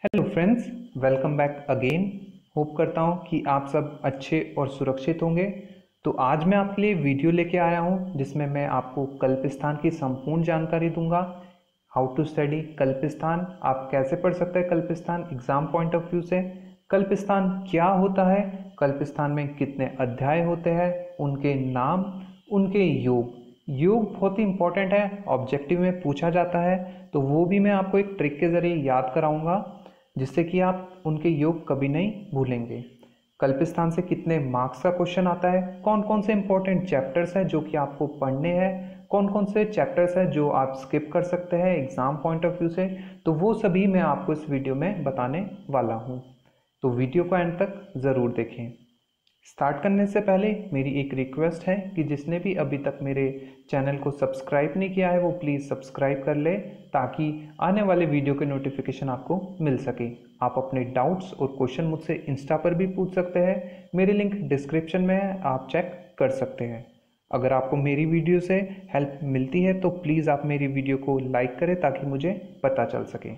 Hello friends, welcome back again. Hope करता हूँ कि आप सब अच्छे और सुरक्षित होंगे। तो आज मैं आपके लिए वीडियो लेके आया हूँ जिसमें मैं आपको कल्पिस्थान की संपूर्ण जानकारी दूंगा। हाउ टू स्टडी कल्पिस्थान, आप कैसे पढ़ सकते हैं कल्पिस्थान एग्जाम पॉइंट ऑफ व्यू से। कल्पिस्थान क्या होता है, कल्पिस्थान में कितने अध्याय होते हैं, उनके नाम, उनके योग। योग बहुत ही इंपॉर्टेंट है, ऑब्जेक्टिव में पूछा जाता है, तो वो भी मैं आपको एक ट्रिक के ज़रिए याद कराऊंगा जिससे कि आप उनके योग कभी नहीं भूलेंगे। कल्पिस्थान से कितने मार्क्स का क्वेश्चन आता है, कौन कौन से इंपॉर्टेंट चैप्टर्स हैं जो कि आपको पढ़ने हैं, कौन कौन से चैप्टर्स हैं जो आप स्किप कर सकते हैं एग्जाम पॉइंट ऑफ व्यू से, तो वो सभी मैं आपको इस वीडियो में बताने वाला हूँ। तो वीडियो को एंड तक ज़रूर देखें। स्टार्ट करने से पहले मेरी एक रिक्वेस्ट है कि जिसने भी अभी तक मेरे चैनल को सब्सक्राइब नहीं किया है वो प्लीज़ सब्सक्राइब कर ले, ताकि आने वाले वीडियो के नोटिफिकेशन आपको मिल सके। आप अपने डाउट्स और क्वेश्चन मुझसे इंस्टा पर भी पूछ सकते हैं, मेरी लिंक डिस्क्रिप्शन में है, आप चेक कर सकते हैं। अगर आपको मेरी वीडियो से हेल्प मिलती है तो प्लीज़ आप मेरी वीडियो को लाइक करें ताकि मुझे पता चल सके।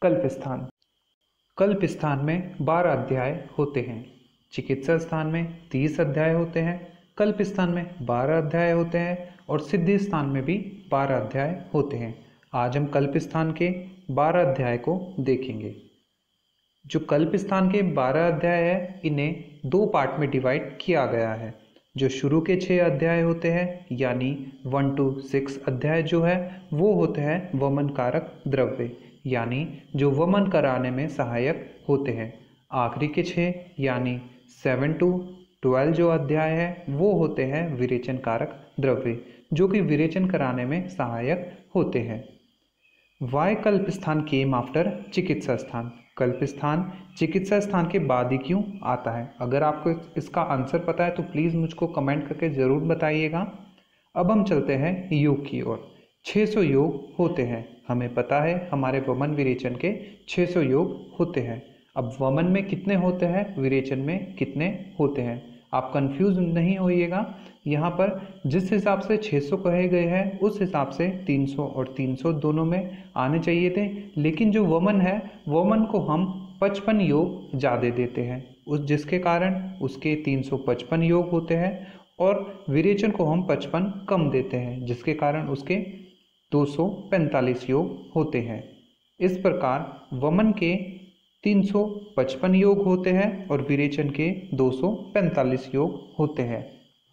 कल्पिस्थान। कल्पिस्थान में 12 अध्याय होते हैं। चिकित्सा स्थान में 30 अध्याय होते हैं, कल्पिस्थान में 12 अध्याय होते हैं और सिद्धि स्थान में भी 12 अध्याय होते हैं। आज हम कल्पिस्थान के 12 अध्याय को देखेंगे। जो कल्पिस्थान के 12 अध्याय है, इन्हें दो पार्ट में डिवाइड किया गया है। जो शुरू के 6 अध्याय होते हैं यानी 1 to 6 अध्याय जो है वो होते हैं वमन कारक द्रव्य, यानी जो वमन कराने में सहायक होते हैं। आखिरी के 6 यानी 7 to 12 जो अध्याय है वो होते हैं विरेचन कारक द्रव्य, जो कि विरेचन कराने में सहायक होते हैं। वाई कल्पिस्थान केम आफ्टर चिकित्सा स्थान। कल्पिस्थान चिकित्सा स्थान के बाद ही क्यों आता है? अगर आपको इसका आंसर पता है तो प्लीज़ मुझको कमेंट करके ज़रूर बताइएगा। अब हम चलते हैं योग की ओर। 600 योग होते हैं, हमें पता है हमारे वमन विरेचन के 600 योग होते हैं। अब वमन में कितने होते हैं, विरेचन में कितने होते हैं, आप कंफ्यूज नहीं होइएगा। यहाँ पर जिस हिसाब से 600 कहे गए हैं उस हिसाब से 300 और 300 दोनों में आने चाहिए थे, लेकिन जो वमन है वमन को हम 55 योग ज़्यादा देते हैं, उस जिसके कारण उसके 355 योग होते हैं, और विरेचन को हम 55 कम देते हैं जिसके कारण उसके 245 योग होते हैं। इस प्रकार वमन के 355 योग होते हैं और विरेचन के 245 योग होते हैं।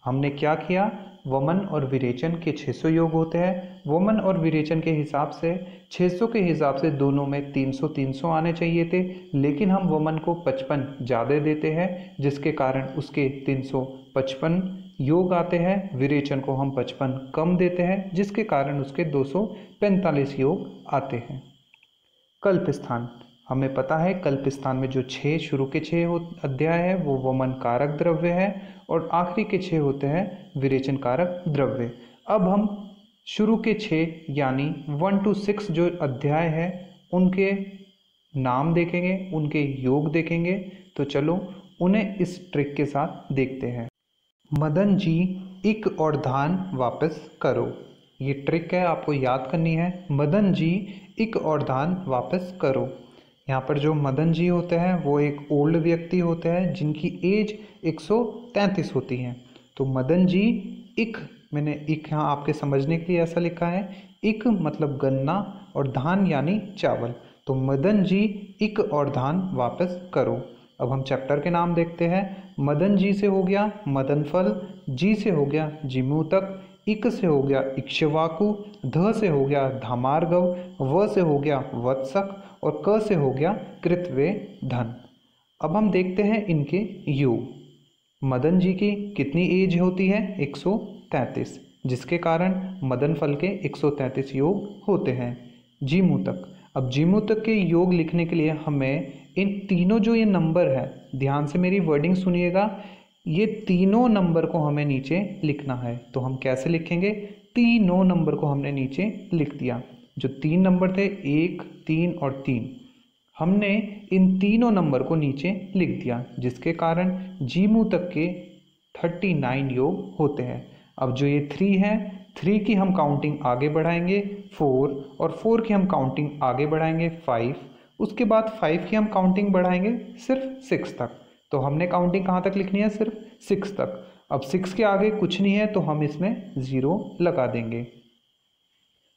हमने क्या किया, वमन और विरेचन के 600 योग होते हैं, वमन और विरेचन के हिसाब से 600 के हिसाब से दोनों में 300 आने चाहिए थे, लेकिन हम वमन को 55 ज़्यादा देते हैं जिसके कारण उसके 355 योग आते हैं, विरेचन को हम 55 कम देते हैं जिसके कारण उसके 245 योग आते हैं। कल्पिस्थान, हमें पता है कल्पिस्थान में जो 6 शुरू के 6 अध्याय है वो वमन कारक द्रव्य है और आखिरी के 6 होते हैं विरेचन कारक द्रव्य। अब हम शुरू के 6 यानी 1 to 6 जो अध्याय है उनके नाम देखेंगे, उनके योग देखेंगे। तो चलो उन्हें इस ट्रिक के साथ देखते हैं। मदन जी इक और धान वापस करो, ये ट्रिक है, आपको याद करनी है। मदन जी इक और धान वापस करो। यहाँ पर जो मदन जी होते हैं वो एक ओल्ड व्यक्ति होते हैं जिनकी एज 133 होती है। तो मदन जी इक, मैंने इक यहाँ आपके समझने के लिए ऐसा लिखा है, इक मतलब गन्ना और धान यानी चावल। तो मदन जी इक और धान वापस करो। अब हम चैप्टर के नाम देखते हैं। मदन जी से हो गया मदन फल, जी से हो गया जिमूतक, इक से हो गया इक्ष्वाकु, ध से हो गया धामार्गव, व से हो गया वत्सक और क से हो गया कृतवे धन। अब हम देखते हैं इनके योग। मदन जी की कितनी एज होती है, 133, जिसके कारण मदन फल के 133 योग होते हैं। जीमूतक, अब जीमूतक के योग लिखने के लिए हमें इन तीनों जो ये नंबर है, ध्यान से मेरी वर्डिंग सुनिएगा, ये तीनों नंबर को हमें नीचे लिखना है। तो हम कैसे लिखेंगे, तीनों नंबर को हमने नीचे लिख दिया। जो 3 नंबर थे 1, 3 और 3, हमने इन तीनों नंबर को नीचे लिख दिया जिसके कारण जीमूतक के 39 योग होते हैं। अब जो ये 3 है, 3 की हम काउंटिंग आगे बढ़ाएंगे 4, और 4 की हम काउंटिंग आगे बढ़ाएंगे 5, उसके बाद 5 की हम काउंटिंग बढ़ाएंगे सिर्फ 6 तक। तो हमने काउंटिंग कहाँ तक लिखनी है, सिर्फ 6 तक। अब 6 के आगे कुछ नहीं है तो हम इसमें 0 लगा देंगे।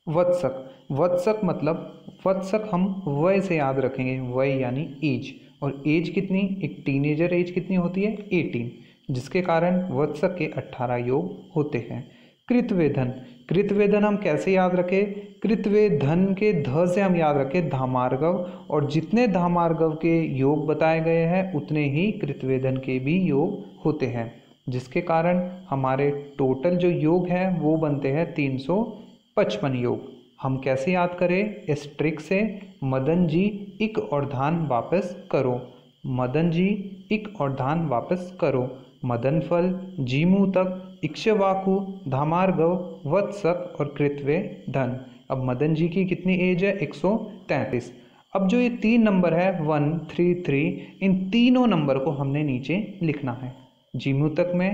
वत्सक, वत्सक मतलब वत्सक हम वय से याद रखेंगे, वय यानी एज, और एज कितनी, एक टीनेजर एज कितनी होती है 18, जिसके कारण वत्सक के 18 योग होते हैं। कृतवेधन, कृतवेधन हम कैसे याद रखें, कृतवेधन के ध से हम याद रखें धामार्गव, और जितने धामार्गव के योग बताए गए हैं उतने ही कृतवेधन के भी योग होते हैं, जिसके कारण हमारे टोटल जो योग हैं वो बनते हैं 355 योग। हम कैसे याद करें, इस ट्रिक से, मदन जी इक और धान वापस करो, मदन जी इक और धान वापस करो, मदन फल, जीमू तक, इक्ष्वाकु, धामार्गव, वत्सक और कृत्वे धन। अब मदन जी की कितनी एज है, 133। अब जो ये 3 नंबर है 1, 3, 3, इन तीनों नंबर को हमने नीचे लिखना है। जीमू तक में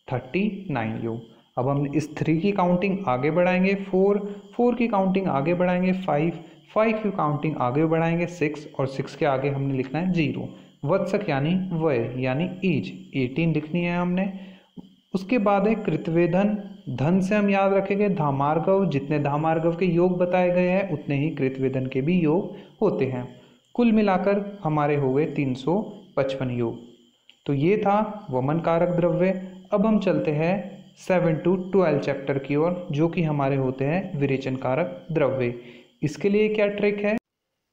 39 योग। अब हम इस 3 की काउंटिंग आगे बढ़ाएंगे 4, 4 की काउंटिंग आगे बढ़ाएंगे 5, 5 की काउंटिंग आगे बढ़ाएंगे 6, और 6 के आगे हमने लिखना है 0। वत्सक यानी वय यानी एज 18 लिखनी है हमने। उसके बाद है कृतवेधन, धन से हम याद रखेंगे धामार्गव, जितने धामार्गव के योग बताए गए हैं उतने ही कृतवेधन के भी योग होते हैं। कुल मिलाकर हमारे हो गए 355 योग। तो ये था वमन कारक द्रव्य। अब हम चलते हैं 7 to 12 चैप्टर की ओर, जो कि हमारे होते हैं विरेचन कारक द्रव्य। इसके लिए क्या ट्रिक है,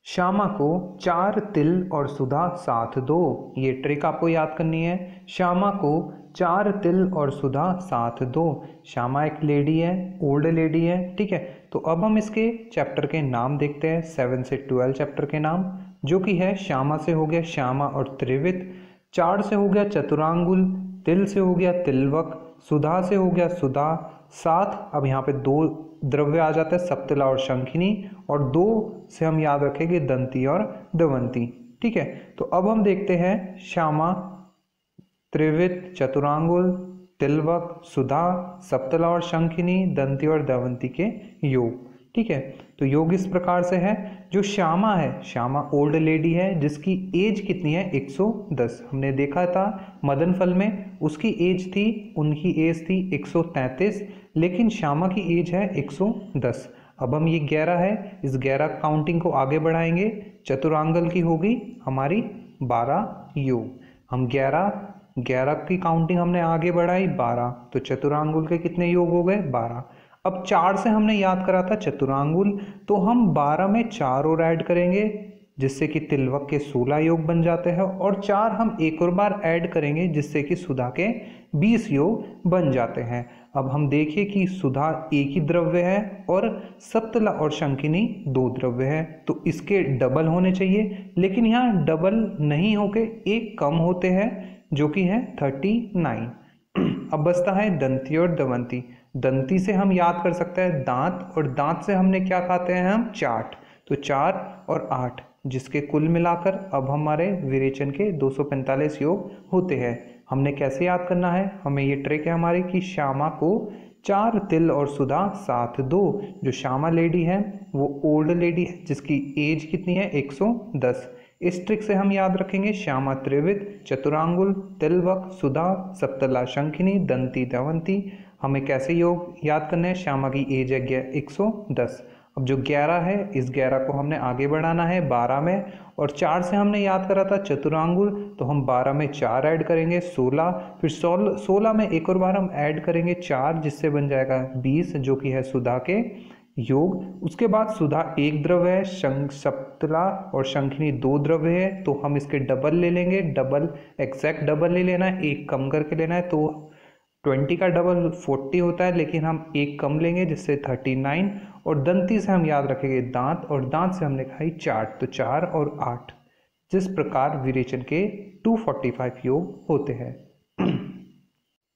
श्यामा को 4 तिल और सुधा साथ दो। ये ट्रिक आपको याद करनी है, श्यामा को 4 तिल और सुधा साथ दो। श्यामा एक लेडी है, ओल्ड लेडी है, ठीक है। तो अब हम इसके चैप्टर के नाम देखते हैं, 7 से 12 चैप्टर के नाम, जो कि है श्यामा से हो गया श्यामा और त्रिवित, 4 से हो गया चतुरांगुल, तिल से हो गया तिलवक, सुधा से हो गया सुधा, 7 अब यहाँ पे 2 द्रव्य आ जाता है सप्तला और शंखिनी, और 2 से हम याद रखेंगे दंती और दवंती, ठीक है। तो अब हम देखते हैं श्यामा, त्रिवित, चतुरांगुल, तिलवक, सुधा, सप्तला और शंखिनी, दंती और दवंती के योग, ठीक है। तो योग इस प्रकार से है, जो श्यामा है, श्यामा ओल्ड लेडी है जिसकी एज कितनी है 110। हमने देखा था मदन फल में उसकी एज थी, उनकी एज थी 133, लेकिन श्यामा की एज है 110। अब हम ये 11 है, इस 11 काउंटिंग को आगे बढ़ाएंगे, चतुरांगल की होगी हमारी 12 योग। हम 11 की काउंटिंग हमने आगे बढ़ाई 12, तो चतुरांगुल के कितने योग हो गए 12। अब 4 से हमने याद करा था चतुरांगुल, तो हम 12 में 4 और ऐड करेंगे, जिससे कि तिलवक के 16 योग बन जाते हैं, और 4 हम एक और बार ऐड करेंगे जिससे कि सुधा के 20 योग बन जाते हैं। अब हम देखिए कि सुधा एक ही द्रव्य है और सप्तला और शंखिनी 2 द्रव्य है, तो इसके डबल होने चाहिए, लेकिन यहाँ डबल नहीं होके एक कम होते हैं, जो कि है 39। अब बचता है दंती और दवंती। दंती से हम याद कर सकते हैं दांत, और दांत से हमने क्या खाते हैं हम, चाट, तो 4 और 8, जिसके कुल मिलाकर अब हमारे विरेचन के 245 योग होते हैं। हमने कैसे याद करना है, हमें ये ट्रिक है हमारी कि श्यामा को 4 तिल और सुधा साथ दो। जो श्यामा लेडी है वो ओल्ड लेडी है जिसकी एज कितनी है 110। इस ट्रिक से हम याद रखेंगे श्यामा त्रिवित, चतुरांगुल, तिलवक, सुधा, सप्तला शंखिनी, दंती दवंती। हमें कैसे योग याद करने हैं, श्यामा की एज है 110। अब जो 11 है, इस 11 को हमने आगे बढ़ाना है 12 में, और 4 से हमने याद करा था चतुरांगुल, तो हम 12 में 4 ऐड करेंगे 16, फिर 16 में एक और बार हम ऐड करेंगे 4, जिससे बन जाएगा 20, जो कि है सुधा के योग। उसके बाद सुधा एक द्रव्य है, सप्तला और शंखिनी 2 द्रव्य है, तो हम इसके डबल ले लेंगे, डबल एग्जैक्ट डबल ले लेना है, एक कम करके लेना है, तो 20 का डबल 40 होता है, लेकिन हम एक कम लेंगे जिससे 39। और दंती से हम याद रखेंगे दांत, और दांत से हमने खाई चाट, तो 4 और 8। जिस प्रकार विरेचन के 245 योग होते हैं।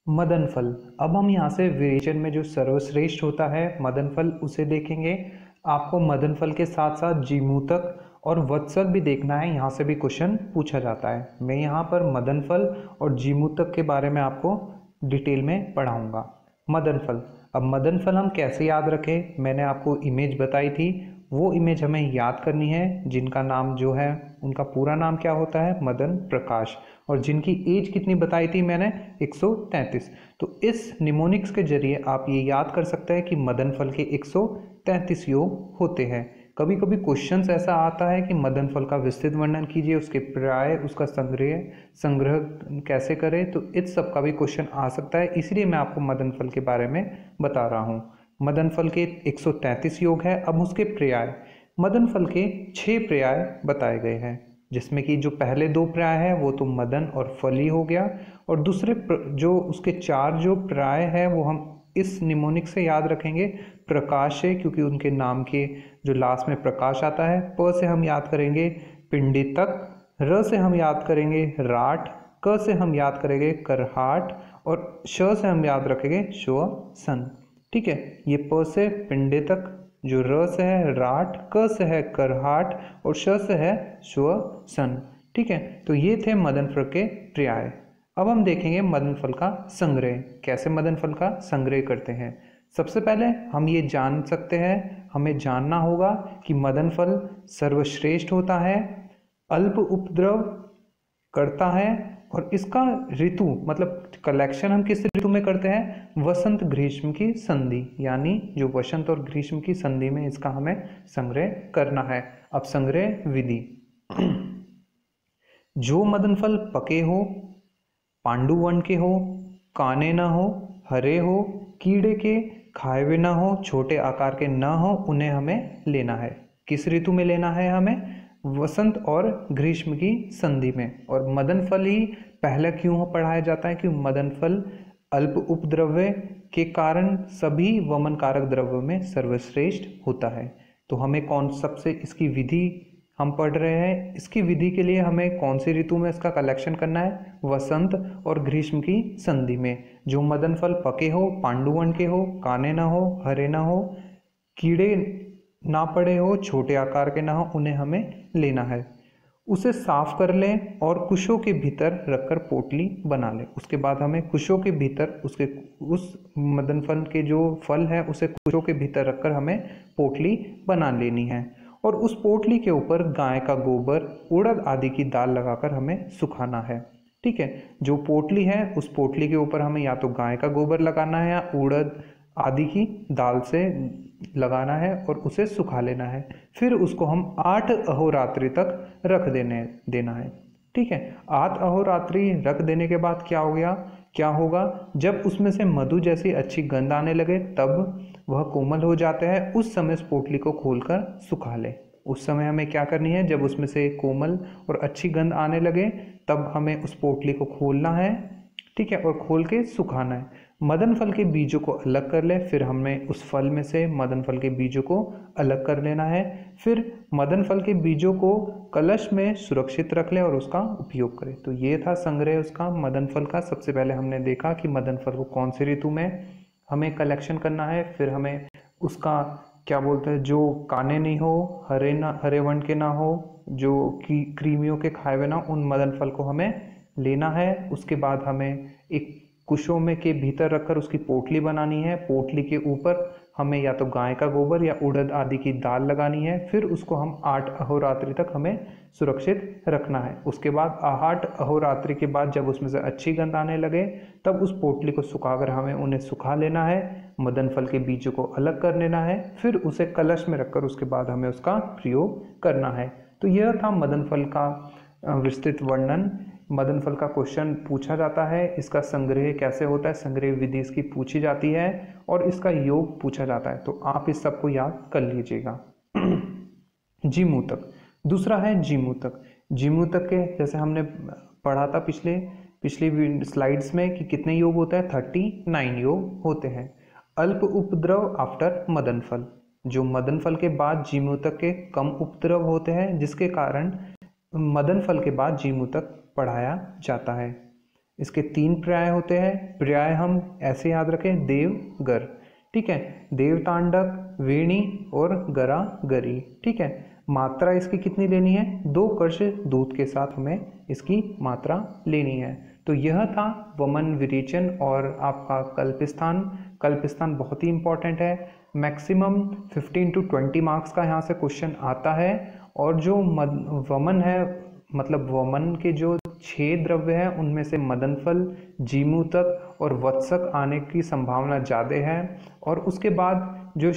मदन फल, अब हम यहाँ से विरेचन में जो सर्वश्रेष्ठ होता है मदन फल उसे देखेंगे। आपको मदन फल के साथ साथ जीमूतक और वत्सक भी देखना है, यहाँ से भी क्वेश्चन पूछा जाता है। मैं यहाँ पर मदन फल और जीमूतक के बारे में आपको डिटेल में पढ़ाऊंगा। मदन फल, अब मदन फल हम कैसे याद रखें, मैंने आपको इमेज बताई थी, वो इमेज हमें याद करनी है जिनका नाम जो है, उनका पूरा नाम क्या होता है, मदन प्रकाश, और जिनकी एज कितनी बताई थी मैंने, 133। तो इस निमोनिक्स के जरिए आप ये याद कर सकते हैं कि मदन फल के 133 योग होते हैं। कभी कभी क्वेश्चंस ऐसा आता है कि मदन फल का विस्तृत वर्णन कीजिए, उसके पर्याय, उसका संग्रह कैसे करें, तो इस सब का भी क्वेश्चन आ सकता है, इसलिए मैं आपको मदन फल के बारे में बता रहा हूँ। मदन फल के 133 योग है। अब उसके पर्याय, मदन फल के 6 पर्याय बताए गए हैं, जिसमें कि जो पहले 2 पर्याय है वो तो मदन और फली हो गया, और दूसरे जो उसके 4 जो पर्याय है वो हम इस निमोनिक से याद रखेंगे। प्रकाश है, क्योंकि उनके नाम के जो लास्ट में प्रकाश आता है। प से हम याद करेंगे पिंडितक, र से हम याद करेंगे राट, क से हम याद करेंगे करहाट, और श से हम याद रखेंगे श्वसन। ठीक है, ये प से पिंडितक, जो र से है राट, क से है करहाट, और श से है श्वसन। ठीक है, तो ये थे मदन फल के पर्याय। अब हम देखेंगे मदन फल का संग्रह, कैसे मदन फल का संग्रह करते हैं। सबसे पहले हम ये जान सकते हैं, हमें जानना होगा कि मदन फल सर्वश्रेष्ठ होता है, अल्प उपद्रव करता है, और इसका ऋतु मतलब कलेक्शन हम किस ऋतु में करते हैं, वसंत ग्रीष्म की संधि, यानी जो वसंत और ग्रीष्म की संधि में इसका हमें संग्रह करना है। अब संग्रह विधि, जो मदन फल पके हो, पांडु वर्ण के हो, काने न हो, हरे हो, कीड़े के खाए हुए न हो, छोटे आकार के न हो, उन्हें हमें लेना है। किस ऋतु में लेना है हमें, वसंत और ग्रीष्म की संधि में। और मदन फल ही पहले क्यों पढ़ाया जाता है, क्योंकि मदन फल अल्प उपद्रव्य के कारण सभी वमन कारक द्रव्यों में सर्वश्रेष्ठ होता है। तो हमें कौन सबसे इसकी विधि हम पढ़ रहे हैं, इसकी विधि के लिए हमें कौन सी ऋतु में इसका कलेक्शन करना है, वसंत और ग्रीष्म की संधि में। जो मदन फल पके हो, पांडुवर्ण के हो, काने ना हो, हरे ना हो, कीड़े ना पड़े हो, छोटे आकार के ना हो, उन्हें हमें लेना है। उसे साफ कर लें और कुशों के भीतर रखकर पोटली बना लें। उसके बाद हमें कुशों के भीतर उसके उस मदन फल के जो फल है उसे कुशों के भीतर रखकर हमें पोटली बना लेनी है, और उस पोटली के ऊपर गाय का गोबर, उड़द आदि की दाल लगाकर हमें सुखाना है। ठीक है, जो पोटली है उस पोटली के ऊपर हमें या तो गाय का गोबर लगाना है या उड़द आदि की दाल से लगाना है और उसे सुखा लेना है। फिर उसको हम 8 अहोरात्रि तक रख देना है। ठीक है, 8 अहोरात्रि रख देने के बाद क्या होगा, जब उसमें से मधु जैसी अच्छी गंध आने लगे तब वह कोमल हो जाता है। उस समय इस पोटली को खोलकर सुखा ले। उस समय हमें क्या करनी है, जब उसमें से कोमल और अच्छी गंध आने लगे तब हमें उस पोटली को खोलना है। ठीक है, और खोल के सुखाना है। मदन फल के बीजों को अलग कर ले, फिर हमें उस फल में से मदन फल के बीजों को अलग कर लेना है। फिर मदन फल के बीजों को कलश में सुरक्षित रख ले और उसका उपयोग करें। तो ये था संग्रह उसका मदन फल का। सबसे पहले हमने देखा कि मदन फल को कौन सी ऋतु में हमें कलेक्शन करना है, फिर हमें उसका क्या बोलते हैं, जो काने नहीं हो, हरे वर्ण के ना हो, जो कि कृमियों के खाए हुए ना, उन मदन फल को हमें लेना है। उसके बाद हमें एक कुशों में के भीतर रखकर उसकी पोटली बनानी है। पोटली के ऊपर हमें या तो गाय का गोबर या उड़द आदि की दाल लगानी है। फिर उसको हम 8 अहोरात्रि तक हमें सुरक्षित रखना है। उसके बाद 8 अहोरात्रि के बाद जब उसमें से अच्छी गंध आने लगे तब उस पोटली को सुखाकर हमें उन्हें सुखा लेना है। मदन फल के बीजों को अलग कर लेना है, फिर उसे कलश में रखकर उसके बाद हमें उसका प्रयोग करना है। तो यह था मदन फल का विस्तृत वर्णन। मदन फल का क्वेश्चन पूछा जाता है, इसका संग्रह कैसे होता है, संग्रह विधि इसकी पूछी जाती है, और इसका योग पूछा जाता है। तो आप इस सबको याद कर लीजिएगा। जीमूतक, दूसरा है जीमूतक। जीमूतक के जैसे हमने पढ़ा था पिछली स्लाइड्स में कि कितने योग होते हैं, 39 योग होते हैं। अल्प उपद्रव आफ्टर मदन फल, जो मदन फल के बाद जीमूतक के कम उपद्रव होते हैं, जिसके कारण मदन फल के बाद जीमूतक पढ़ाया जाता है। इसके 3 पर्याय होते हैं। पर्याय हम ऐसे याद रखें, देव गर। ठीक है, देवतांडक, वेणी और गरा गरी। ठीक है, मात्रा इसकी कितनी लेनी है, 2 कर्ष दूध के साथ हमें इसकी मात्रा लेनी है। तो यह था वमन विरेचन और आपका कल्पस्थान। कल्पस्थान बहुत ही इंपॉर्टेंट है। मैक्सिमम 15 to 20 मार्क्स का यहाँ से क्वेश्चन आता है। और जो वमन है, मतलब वमन के जो 6 द्रव्य हैं उनमें से मदनफल, जीमूतक और वत्सक आने की संभावना ज़्यादा है। और उसके बाद जो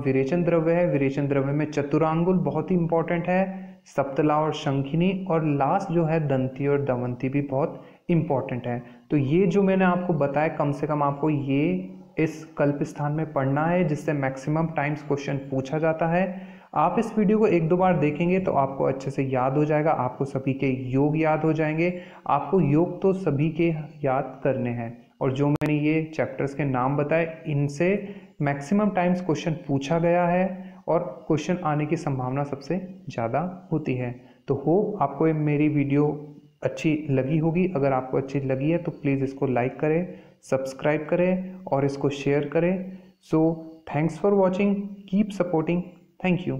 विरेचन द्रव्य है, विरेचन द्रव्य में चतुरांगुल बहुत ही इंपॉर्टेंट है, सप्तला और शंखिनी, और लास्ट जो है दंती और दमंती भी बहुत इंपॉर्टेंट है। तो ये जो मैंने आपको बताया, कम से कम आपको ये इस कल्प स्थान में पढ़ना है, जिससे मैक्सिमम टाइम्स क्वेश्चन पूछा जाता है। आप इस वीडियो को 1-2 बार देखेंगे तो आपको अच्छे से याद हो जाएगा, आपको सभी के योग याद हो जाएंगे। आपको योग तो सभी के याद करने हैं, और जो मैंने ये चैप्टर्स के नाम बताए इनसे मैक्सिमम टाइम्स क्वेश्चन पूछा गया है और क्वेश्चन आने की संभावना सबसे ज़्यादा होती है। तो होप आपको मेरी वीडियो अच्छी लगी होगी। अगर आपको अच्छी लगी है तो प्लीज़ इसको लाइक करें, सब्सक्राइब करें और इसको शेयर करें। So thanks for watching, keep supporting, thank you.